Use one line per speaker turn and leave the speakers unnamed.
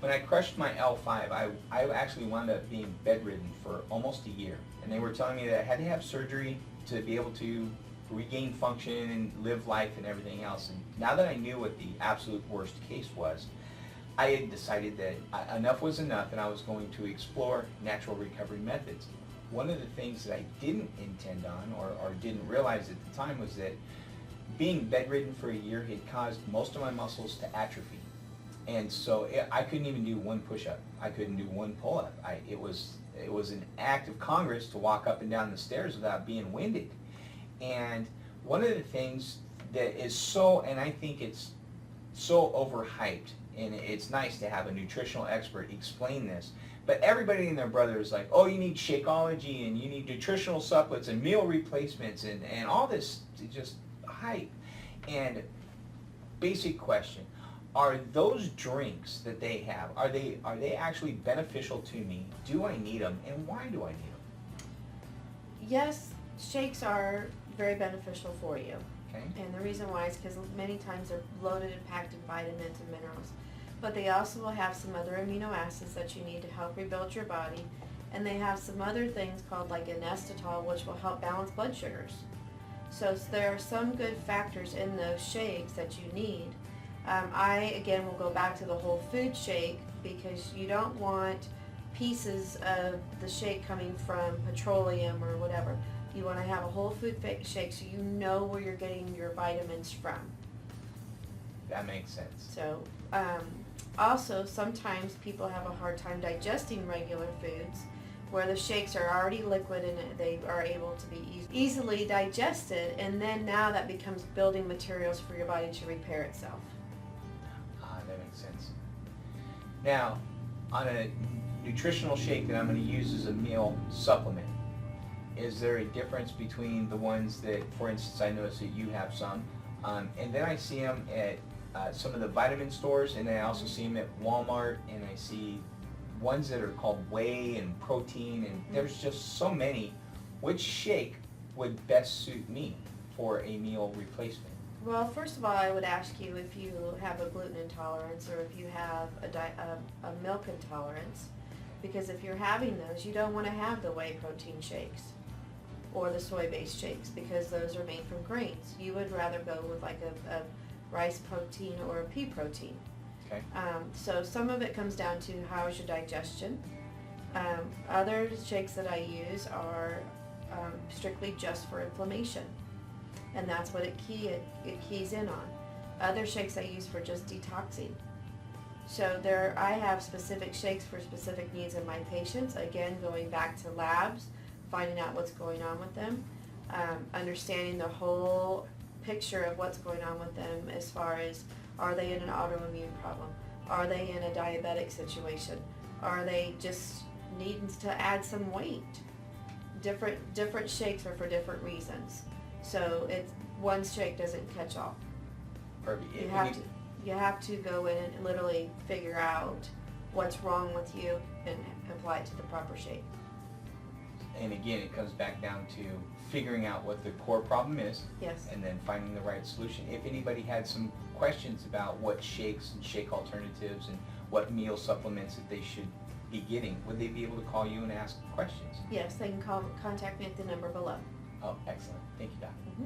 when I crushed my L5, I actually wound up being bedridden for almost a year. And they were telling me that I had to have surgery to be able to regain function and live life and everything else. And now that I knew what the absolute worst case was, I had decided that enough was enough and I was going to explore natural recovery methods. One of the things that I didn't intend on or didn't realize at the time was that being bedridden for a year had caused most of my muscles to atrophy. And so I couldn't even do one push-up. I couldn't do one pull-up. It was an act of Congress to walk up and down the stairs without being winded. And one of the things that is so, and I think it's so overhyped, and it's nice to have a nutritional expert explain this, but everybody and their brother is like, oh, you need Shakeology, and you need nutritional supplements, and meal replacements, and all this just hype. And basic question, are those drinks that they have, are they actually beneficial to me? Do I need them, and why do I need them?
Yes, shakes are very beneficial for you.
Okay.
And the reason why is because many times they're loaded and packed in vitamins and minerals. But they also will have some other amino acids that you need to help rebuild your body. And they have some other things called like inositol, which will help balance blood sugars. So there are some good factors in those shakes that you need. I, again, will go back to the whole food shake because you don't want pieces of the shake coming from petroleum or whatever. You want to have a whole food shake so you know where you're getting your vitamins from.
That makes sense.
So, also, sometimes people have a hard time digesting regular foods where the shakes are already liquid and they are able to be easily digested, and then now that becomes building materials for your body to repair itself.
That makes sense. Now, on a nutritional shake that I'm going to use as a meal supplement, is there a difference between the ones that, for instance, I notice that you have some, and then I see them at some of the vitamin stores, and then I also see them at Walmart, and I see ones that are called whey and protein, and there's just so many. Which shake would best suit me for a meal replacement?
Well, first of all, I would ask you if you have a gluten intolerance or if you have a milk intolerance, because if you're having those, you don't want to have the whey protein shakes or the soy-based shakes because those are made from grains. You would rather go with like a rice protein or a pea protein.
Okay.
So some of it comes down to how is your digestion. Other shakes that I use are strictly just for inflammation, and that's what it keys in on. Other shakes I use for just detoxing. So I have specific shakes for specific needs in my patients. Again, going back to labs, finding out what's going on with them, understanding the whole picture of what's going on with them as far as, are they in an autoimmune problem? Are they in a diabetic situation? Are they just needing to add some weight? Different shakes are for different reasons. So one shake doesn't catch all.
Perfect.
You have to go in and literally figure out what's wrong with you and apply it to the proper shake.
And again, it comes back down to figuring out what the core problem is.
Yes.
And then finding the right solution. If anybody had some questions about what shakes and shake alternatives and what meal supplements that they should be getting, would they be able to call you and ask questions?
Yes, they can contact me at the number below.
Oh, excellent. Thank you, Doc.
Mm-hmm.